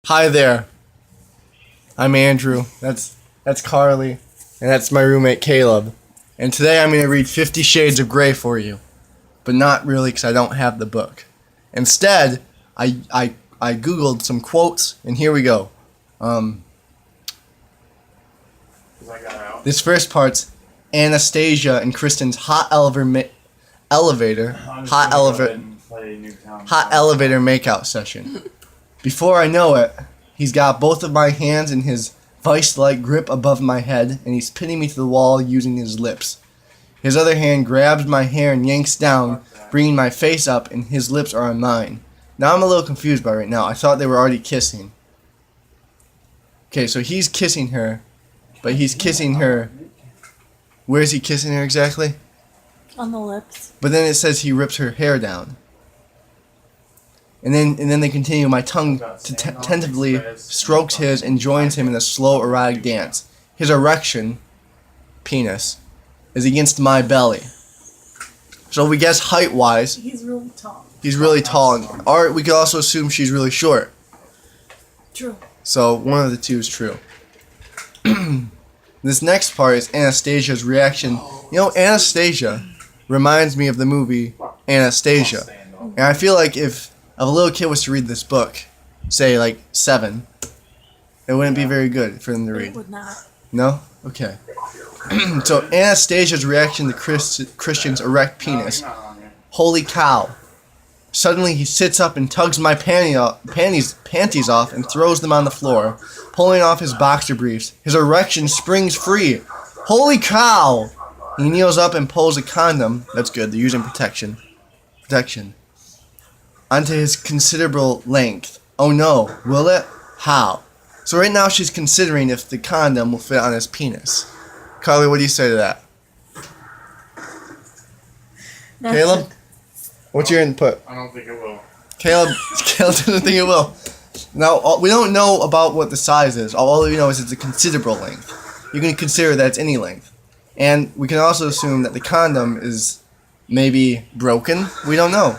Hi there. I'm Andrew. That's Carly, and that's my roommate Caleb. And today I'm going to read 50 Shades of Grey for you, but not really because I don't have the book. Instead, I googled some quotes, and here we go. This first part's Anastasia and Kristen's hot elevator makeout session. Before I know it, he's got both of my hands in his vice-like grip above my head, and he's pinning me to the wall using his lips. His other hand grabs my hair and yanks down, bringing my face up, and his lips are on mine. Now I'm a little confused by right now. I thought they were already kissing. Okay, so he's kissing her, but he's kissing her. Where is he kissing her exactly? On the lips. But then it says he rips her hair down. And then they continue. My tongue tentatively strokes his and joins him in a slow erotic dance. His erection, penis, is against my belly. So we guess height-wise, He's really tall. he's really tall. Or we could also assume she's really short. True. So one of the two is true. This next part is Anastasia's reaction. You know, Anastasia reminds me of the movie Anastasia. And I feel like if a little kid was to read this book, say like 7, it wouldn't be very good for them to It read. would not. No? Okay. So Anastasia's reaction to Christian's erect penis. Holy cow. Suddenly he sits up and tugs my panties off and throws them on the floor, pulling off his boxer briefs. His erection springs free. Holy cow! He kneels up and pulls a condom. That's good, they're using protection. Onto his considerable length. Oh no, will it? How? So right now she's considering if the condom will fit on his penis. Carly, what do you say to that? Caleb? What's your input? I don't think it will. Caleb doesn't think it will. Now, we don't know about what the size is. All we know is it's a considerable length. You can consider that it's any length. And we can also assume that the condom is maybe broken. We don't know.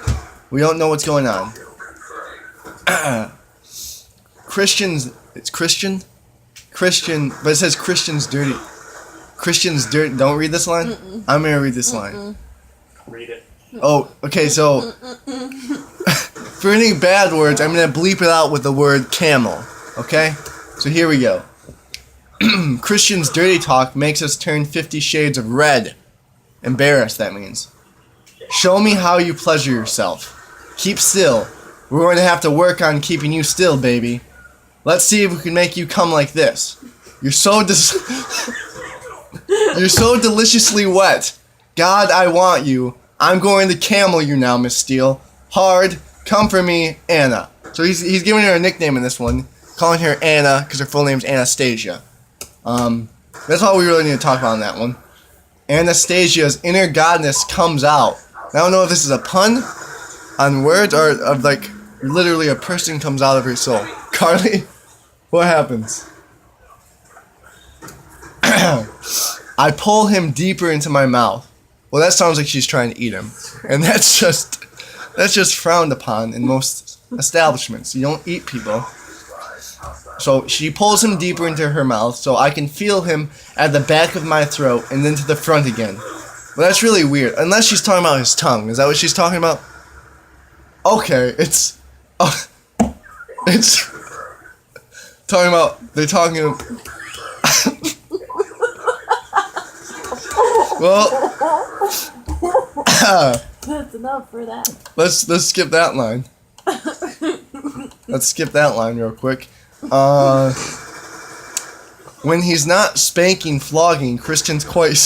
We don't know what's going on. It's Christian, but it says Christian's dirty. Don't read this line? Mm-mm. I'm going to read this line. Read it. Oh, okay, so for any bad words, I'm going to bleep it out with the word camel. Okay? So here we go. Christian's dirty talk makes us turn 50 shades of red. Embarrassed, that means. Show me how you pleasure yourself. Keep still. We're going to have to work on keeping you still, baby. Let's see if we can make you come like this. You're so You're so deliciously wet. God, I want you. I'm going to camel you now, Miss Steele. Hard, come for me, Anna. So he's giving her a nickname in this one, calling her Anna because her full name's Anastasia. That's all we really need to talk about in that one. Anastasia's inner godness comes out. I don't know if this is a pun on words or of like literally a person comes out of her soul. Carly, what happens? I pull him deeper into my mouth. Well, that sounds like she's trying to eat him, and that's just frowned upon in most establishments. You don't eat people. So she pulls him deeper into her mouth so I can feel him at the back of my throat and then to the front again. Well, that's really weird. Unless she's talking about his tongue. Is that what she's talking about? Okay, it's talking about, they're talking, well, That's enough for that. let's skip that line. Let's skip that line real quick. When he's not spanking, flogging, Christian's quite...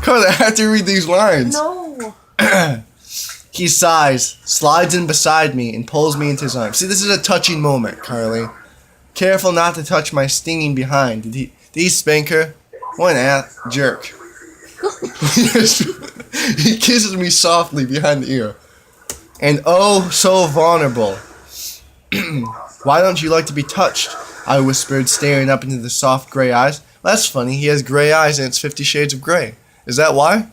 God, I have to read these lines. No. He sighs, slides in beside me, and pulls me into his arms. See, this is a touching moment, Carly. Careful not to touch my stinging behind. Did he spank her? What an jerk. He kisses me softly behind the ear. And oh, so vulnerable. Why don't you like to be touched? I whispered, staring up into the soft gray eyes. Well, that's funny. He has gray eyes and it's 50 Shades of Grey. Is that why?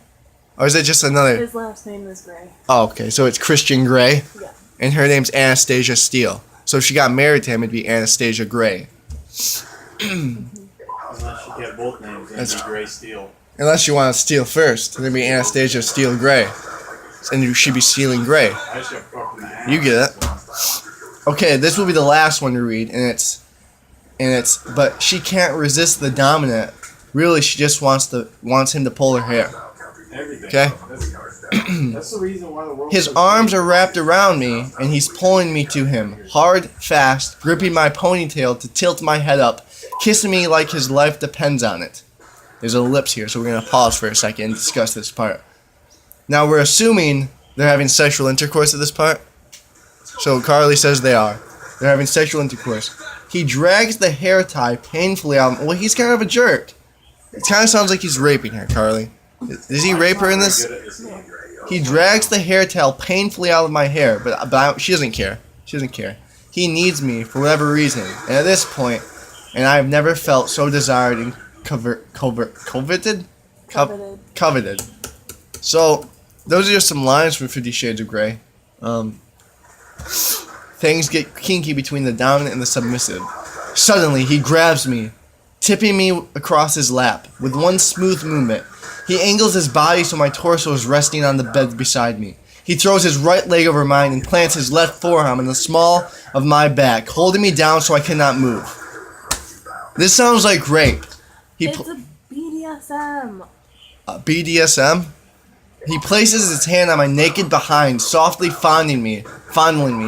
Or is it just another... His last name is Gray. Oh, okay. So it's Christian Grey. Yeah. And her name's Anastasia Steele. So if she got married to him, it'd be Anastasia Gray. Unless you get both names, then That's it'd be Gray Steel. Unless you want to steal first, then it'd be Anastasia Steele Gray. And you should be stealing Gray. I just got fucked in the ass. You get it. Okay, this will be the last one to read, and it's, but she can't resist the dominant. Really, she just wants him to pull her hair. Everything. Okay. That's the reason why the world. His arms are wrapped around me, and he's pulling me to him, hard, fast, gripping my ponytail to tilt my head up, kissing me like his life depends on it. There's a ellipse here, so we're gonna pause for a second and discuss this part. Now we're assuming they're having sexual intercourse at this part. So Carly says they are. They're having sexual intercourse. He drags the hair tie painfully out. Well, he's kind of a jerk. It kind of sounds like he's raping her, Carly. Does he rape her in this? Good at this game. He drags the hair tail painfully out of my hair, but she doesn't care. She doesn't care. He needs me for whatever reason, and at this point, and I've never felt so desired and coveted. So, those are just some lines from 50 Shades of Grey. Things get kinky between the dominant and the submissive. Suddenly, he grabs me, tipping me across his lap. With one smooth movement, he angles his body so my torso is resting on the bed beside me. He throws his right leg over mine and plants his left forearm in the small of my back, holding me down so I cannot move. This sounds like rape. It's a BDSM. BDSM? He places his hand on my naked behind, softly fondling me,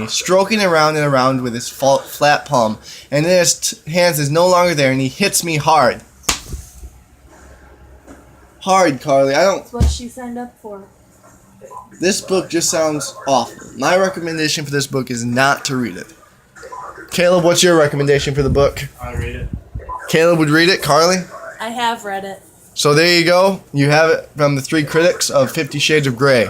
stroking around and around with his flat palm, and then his hands is no longer there, and he hits me hard. Hard, Carly. That's what she signed up for. This book just sounds awful. My recommendation for this book is not to read it. Caleb, what's your recommendation for the book? I read it. Caleb would read it. Carly? I have read it. So there you go. You have it from the three critics of 50 Shades of Grey.